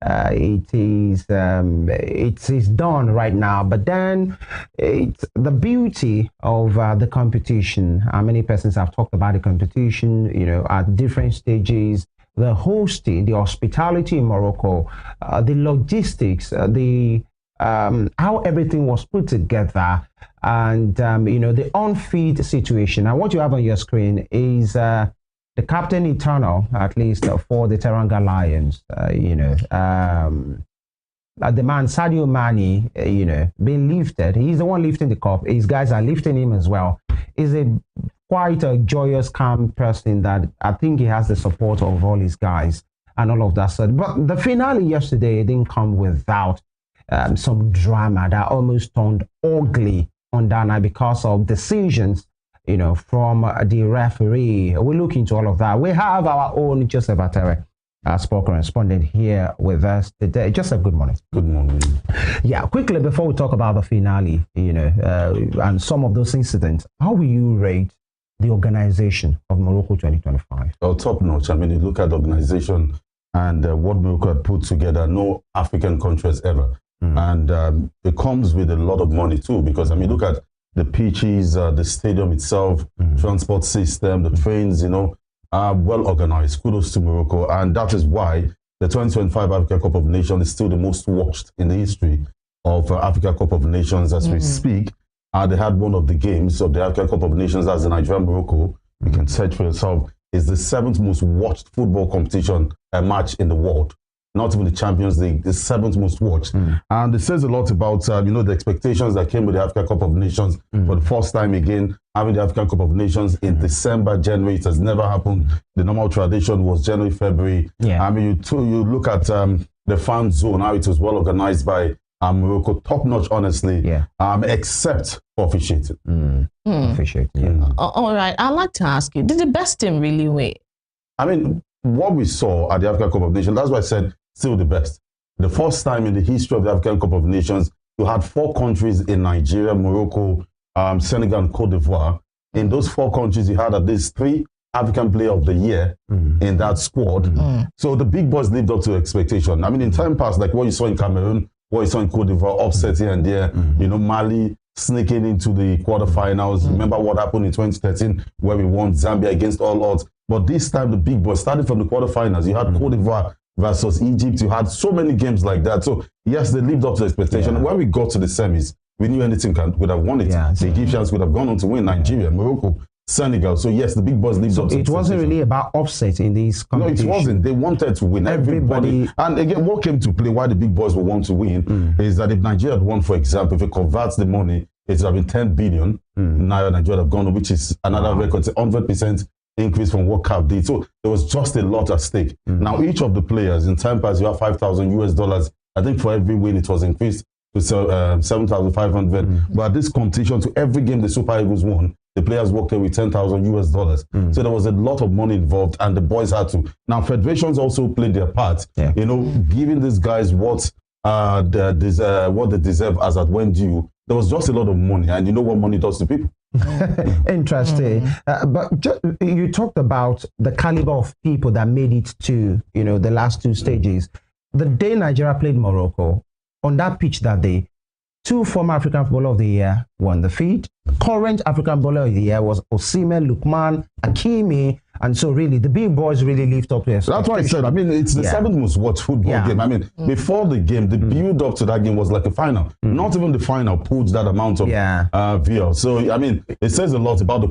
it is done right now. But then it's the beauty of the competition. Many persons have talked about the competition, at different stages. The hosting, the hospitality in Morocco, the logistics, the how everything was put together, and the on-field situation. And what you have on your screen is the captain eternal, at least for the Teranga Lions. The man Sadio Mane, being lifted. He's the one lifting the cup. His guys are lifting him as well. He's quite a joyous, calm person that I think he has the support of all his guys and all of that stuff. But the finale yesterday didn't come without some drama that almost turned ugly on that night because of decisions, from the referee. We look into all of that. We have our own Joseph Ateweh, sport correspondent, here with us today. Joseph, good morning. Good morning. Yeah, quickly before we talk about the finale, and some of those incidents, how will you rate the organization of Morocco 2025? Oh, top notch. I mean, you look at the organization and what Morocco had put together, no African countries ever. And it comes with a lot of money too, because, I mean, look at the pitches, the stadium itself, transport system, the trains, are well organized. Kudos to Morocco. And that is why the 2025 Africa Cup of Nations is still the most watched in the history of Africa Cup of Nations as we speak. They had one of the games of the Africa Cup of Nations as the Nigeria-Morocco. You can search for yourself. It's the 7th most watched football competition match in the world. Not even the Champions League, the 7th most watched. And it says a lot about, the expectations that came with the Africa Cup of Nations for the first time again, having the African Cup of Nations in December, January. It has never happened. The normal tradition was January, February. Yeah. I mean, you look at the fan zone, how it was well organized by Morocco, top notch, honestly, except for officiating. Officiating, yeah. All right, I'd like to ask you, did the best team really win? I mean, what we saw at the African Cup of Nations, that's why I said still the best. The first time in the history of the African Cup of Nations, you had 4 countries in Nigeria, Morocco, Senegal, and Cote d'Ivoire. In those 4 countries, you had at least 3 African Player of the Year in that squad. So the big boys lived up to expectation. I mean, in time past, like what you saw in Cameroon, what you saw in Cote d'Ivoire, upset here and there, Mali sneaking into the quarterfinals. Remember what happened in 2013 where we won Zambia against all odds. But this time, the big boys started from the quarterfinals. You had Cote d'Ivoire versus Egypt. You had so many games like that. So, yes, they lived up to expectation. And when we got to the semis, we knew anything could have won it. The Egyptians would have gone on to win Nigeria, Morocco, Senegal. So, yes, the big boys lived up to it wasn't really about offset in these competitions. No, it wasn't. They wanted to win. Everybody. And again, what came to play, why the big boys will want to win, is that if Nigeria had won, for example, if it converts the money, it would have been 10 billion. Nigeria would have gone, which is another record, 100% increase from what CAF did. So there was just a lot at stake. Now, each of the players, in time past, you have $5,000. I think for every win, it was increased to 7,500. But at this competition, to every game the Super Eagles won, the players walked away with $10,000. So there was a lot of money involved, and the boys had to. Now, federations also played their part, giving these guys what they deserve as at when due. There was just a lot of money, and you know what money does to people. Interesting. But you talked about the caliber of people that made it to, the last 2 stages. The day Nigeria played Morocco, on that pitch that day, 2 former African Footballer of the Year won the feat. Current African Footballer of the Year was Osimhen, Lukman, Hakimi, and so really the big boys really lift up their. That's why I said. I mean, it's the 7th most watched football game. I mean, before the game, the build up to that game was like a final. Not even the final pulled that amount of viewers. So I mean, it says a lot about the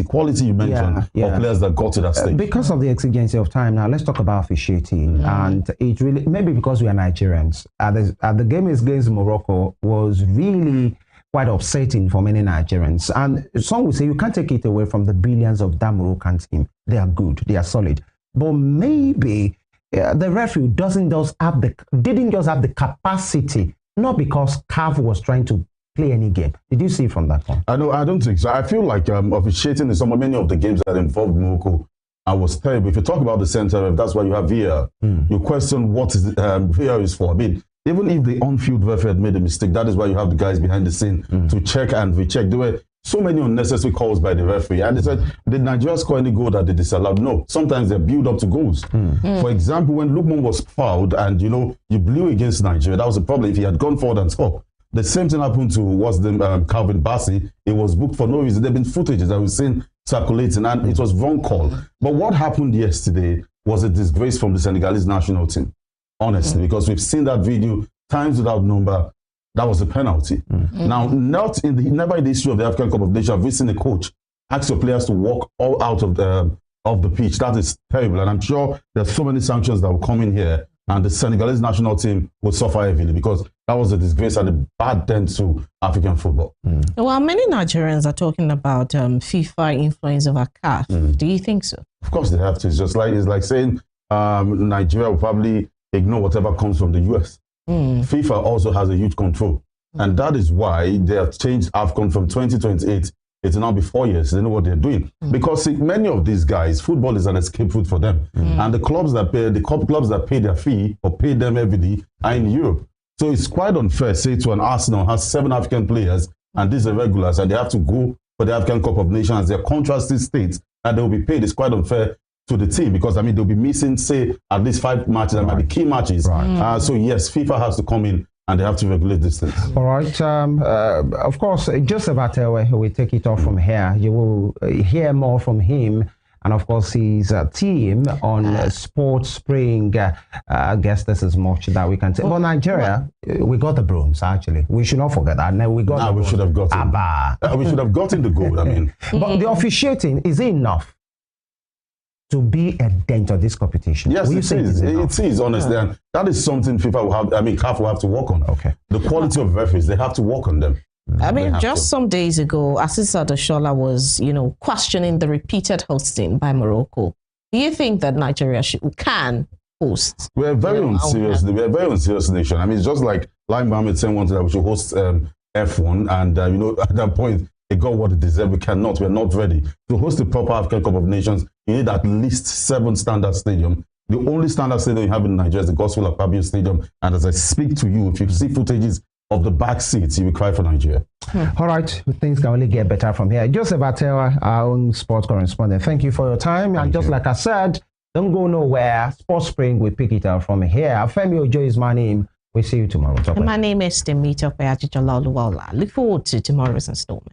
quality you mentioned of players that got to that stage. Because of the exigency of time, now let's talk about officiating, and it really maybe because we are Nigerians. At the game against Morocco was really quite upsetting for many Nigerians. And some will say you can't take it away from the brilliance of that Moroccan team. They are good, they are solid. But maybe the referee didn't just have the capacity, not because CAF was trying to play any game. Did you see from that point? I don't think so. I feel like officiating in many of the games that involved Morocco, I was terrible. If you talk about the center, if that's why you have VAR, you question what is VAR is for. I mean, even if the on-field referee had made a mistake, that is why you have the guys behind the scene to check and recheck. so many unnecessary calls by the referee. And they said, did Nigeria score any goal that they disallowed? No. Sometimes they build up to goals. For example, when Lukman was fouled and, you blew against Nigeria, that was a problem if he had gone forward and scored. The same thing happened to Calvin Bassey. It was booked for no reason. There have been footages that we've seen circulating, and it was wrong call. But what happened yesterday was a disgrace from the Senegalese national team, honestly, because we've seen that video times without number. That was a penalty. Now, never in the history of the African Cup of Nations have we seen a coach ask your players to walk all out of the pitch. That is terrible. And I'm sure there's so many sanctions that will come in here, and the Senegalese national team will suffer heavily, because that was a disgrace and a bad dent to African football. Well, many Nigerians are talking about FIFA influence over CAF. Do you think so? Of course they have to. It's like saying Nigeria will probably ignore whatever comes from the US. FIFA also has a huge control. And that is why they have changed Afcon from 2028. It's now be 4 years. They know what they're doing. Because many of these guys, football is an escape route for them. And the clubs that pay their fee or pay them heavily are in Europe. So it's quite unfair, say, to an Arsenal has 7 African players and these are regulars and they have to go for the African Cup of Nations. Their contrasting states and they will be paid. It's quite unfair to the team, because I mean they'll be missing, say, at least 5 matches that might be key matches. So yes, FIFA has to come in and they have to regulate this thing. All right. Of course, Joseph Ateweh, we take it off from here. You will hear more from him, and of course his team on Sports Spring. I guess this is much that we can say. But Nigeria, we got the bronze. Actually, we should not forget that. We got. We should have gotten. We should have gotten the gold. I mean, but the officiating, is it enough to be a dent of this competition? Yes, it is, honestly. And that is something FIFA will have, CAF will have to work on. Okay. The quality of referees, they have to work on them. I mean, just some days ago, Asisa Doshola was, questioning the repeated hosting by Morocco. Do you think that Nigeria can host? We're very unserious. We're a very unserious nation. I mean, it's just like Lai Mohammed saying wanted that we should host F1. And, at that point, they got what they deserve. We cannot. We're not ready. To host the proper African Cup of Nations, you need at least 7 standard stadiums. The only standard stadium you have in Nigeria is the Gospel Akpabio Stadium. And as I speak to you, if you see footages of the back seats, you will cry for Nigeria. All right. Things can only get better from here. Joseph Ateweh, our own sports correspondent, thank you for your time. And just like I said, don't go nowhere. Sports Spring, we pick it up from here. Femi Ojo is my name. We'll see you tomorrow. My name is Temitope Ajijala Oluwala. Look forward to tomorrow's installment.